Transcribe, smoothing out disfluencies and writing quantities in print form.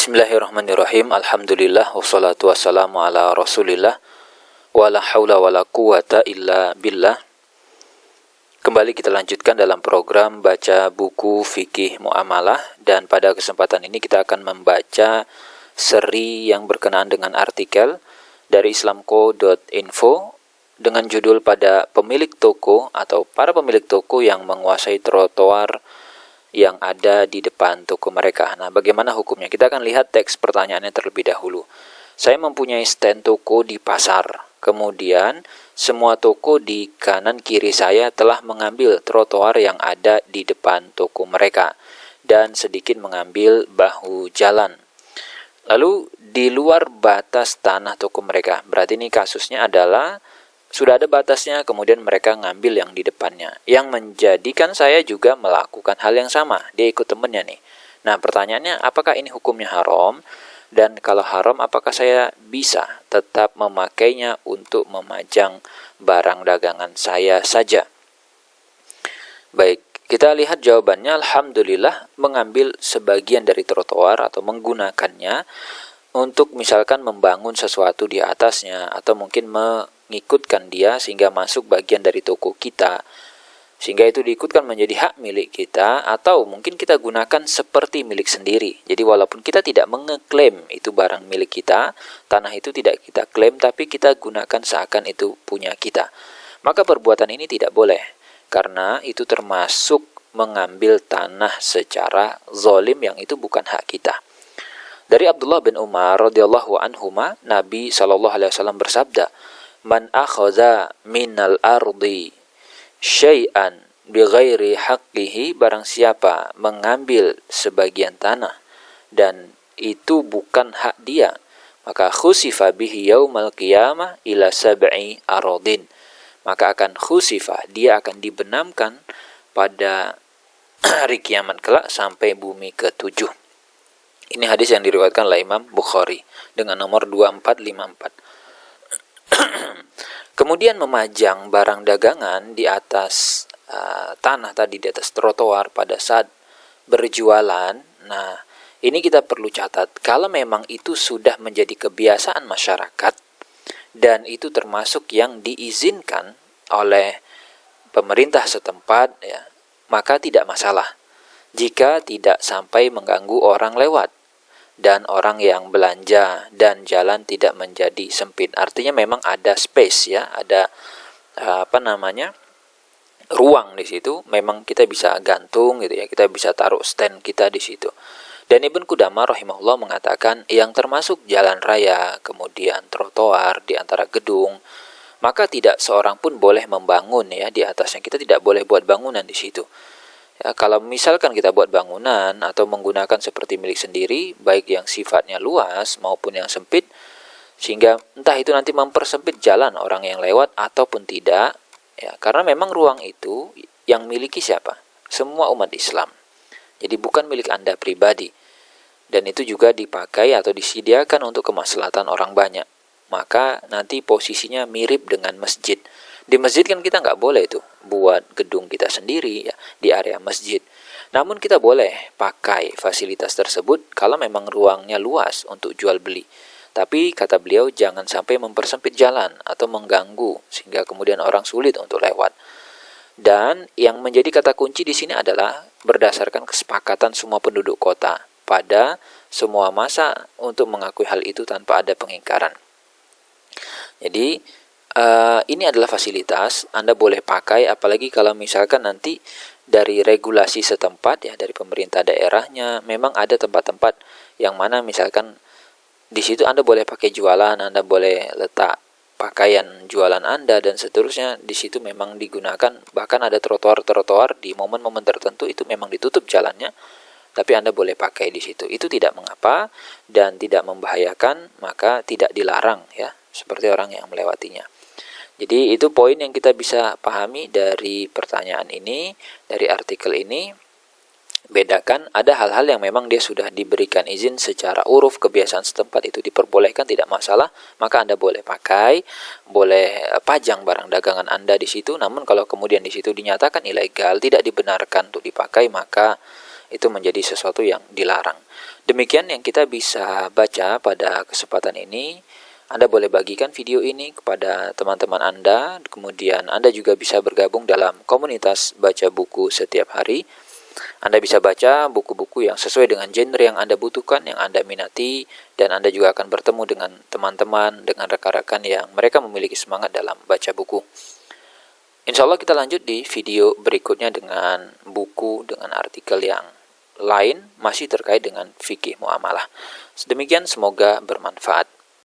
Bismillahirrahmanirrahim. Alhamdulillah wassalatu wassalamu ala Rasulillah wa la haula wa la quwata illa billah. Kembali kita lanjutkan dalam program baca buku fikih muamalah, dan pada kesempatan ini kita akan membaca seri yang berkenaan dengan artikel dari islamco.info dengan judul pada pemilik toko atau para pemilik toko yang menguasai trotoar yang ada di depan toko mereka. Nah, bagaimana hukumnya? Kita akan lihat teks pertanyaannya terlebih dahulu. Saya mempunyai stand toko di pasar. Kemudian, semua toko di kanan kiri saya telah mengambil trotoar yang ada di depan toko mereka dan sedikit mengambil bahu jalan. Lalu, di luar batas tanah toko mereka. Berarti ini kasusnya adalah sudah ada batasnya, kemudian mereka ngambil yang di depannya. Yang menjadikan saya juga melakukan hal yang sama. Dia ikut temennya nih. Nah, pertanyaannya, apakah ini hukumnya haram? Dan kalau haram, apakah saya bisa tetap memakainya untuk memajang barang dagangan saya saja? Baik, kita lihat jawabannya. Alhamdulillah, mengambil sebagian dari trotoar atau menggunakannya untuk misalkan membangun sesuatu di atasnya, atau mungkin mengikutkan dia sehingga masuk bagian dari toko kita, sehingga itu diikutkan menjadi hak milik kita, atau mungkin kita gunakan seperti milik sendiri. Jadi walaupun kita tidak mengeklaim itu barang milik kita, tanah itu tidak kita klaim, tapi kita gunakan seakan itu punya kita, maka perbuatan ini tidak boleh, karena itu termasuk mengambil tanah secara zalim yang itu bukan hak kita. Dari Abdullah bin Umar radhiyallahu anhuma, Nabi SAW bersabda, "Man akhadha minal ardi syai'an bighairi haqqihi," barang siapa mengambil sebagian tanah dan itu bukan hak dia, maka khusifa bihi yaumal qiyamah ila sab'i aradin, maka akan khusifa, dia akan dibenamkan pada hari kiamat kelak sampai bumi ke-7. Ini hadis yang diriwayatkan oleh Imam Bukhari dengan nomor 2454. Kemudian memajang barang dagangan di atas tanah tadi, di atas trotoar pada saat berjualan. Nah, ini kita perlu catat, kalau memang itu sudah menjadi kebiasaan masyarakat dan itu termasuk yang diizinkan oleh pemerintah setempat, ya, maka tidak masalah jika tidak sampai mengganggu orang lewat dan orang yang belanja dan jalan tidak menjadi sempit. Artinya memang ada space, ya, ada ruang di situ. Memang kita bisa gantung gitu, ya, kita bisa taruh stand kita di situ. Dan Ibnu Qudamah rahimahullah mengatakan yang termasuk jalan raya, kemudian trotoar di antara gedung, maka tidak seorang pun boleh membangun, ya, di atasnya. Kita tidak boleh buat bangunan di situ. Ya, kalau misalkan kita buat bangunan atau menggunakan seperti milik sendiri, baik yang sifatnya luas maupun yang sempit, sehingga entah itu nanti mempersempit jalan orang yang lewat ataupun tidak, ya, karena memang ruang itu yang miliki siapa? Semua umat Islam. Jadi bukan milik Anda pribadi. Dan itu juga dipakai atau disediakan untuk kemaslahatan orang banyak. Maka nanti posisinya mirip dengan masjid. Di masjid kan kita nggak boleh tuh buat gedung kita sendiri, ya, di area masjid. Namun kita boleh pakai fasilitas tersebut kalau memang ruangnya luas untuk jual beli. Tapi kata beliau jangan sampai mempersempit jalan atau mengganggu sehingga kemudian orang sulit untuk lewat. Dan yang menjadi kata kunci di sini adalah berdasarkan kesepakatan semua penduduk kota pada semua masa untuk mengakui hal itu tanpa ada pengingkaran. Jadi ini adalah fasilitas Anda boleh pakai, apalagi kalau misalkan nanti dari regulasi setempat, ya, dari pemerintah daerahnya, memang ada tempat-tempat yang mana misalkan di situ Anda boleh pakai jualan, Anda boleh letak pakaian jualan Anda dan seterusnya. Di situ memang digunakan, bahkan ada trotoar-trotoar di momen-momen tertentu itu memang ditutup jalannya, tapi Anda boleh pakai di situ. Itu tidak mengapa dan tidak membahayakan, maka tidak dilarang, ya, seperti orang yang melewatinya. Jadi itu poin yang kita bisa pahami dari pertanyaan ini, dari artikel ini. Bedakan, ada hal-hal yang memang dia sudah diberikan izin secara uruf, kebiasaan setempat itu diperbolehkan, tidak masalah, maka Anda boleh pakai, boleh pajang barang dagangan Anda di situ. Namun kalau kemudian di situ dinyatakan ilegal, tidak dibenarkan untuk dipakai, maka itu menjadi sesuatu yang dilarang. Demikian yang kita bisa baca pada kesempatan ini. Anda boleh bagikan video ini kepada teman-teman Anda, kemudian Anda juga bisa bergabung dalam komunitas baca buku setiap hari. Anda bisa baca buku-buku yang sesuai dengan genre yang Anda butuhkan, yang Anda minati, dan Anda juga akan bertemu dengan teman-teman, dengan rekan-rekan yang mereka memiliki semangat dalam baca buku. Insya Allah kita lanjut di video berikutnya dengan buku, dengan artikel yang lain, masih terkait dengan fikih muamalah. Sedemikian, semoga bermanfaat.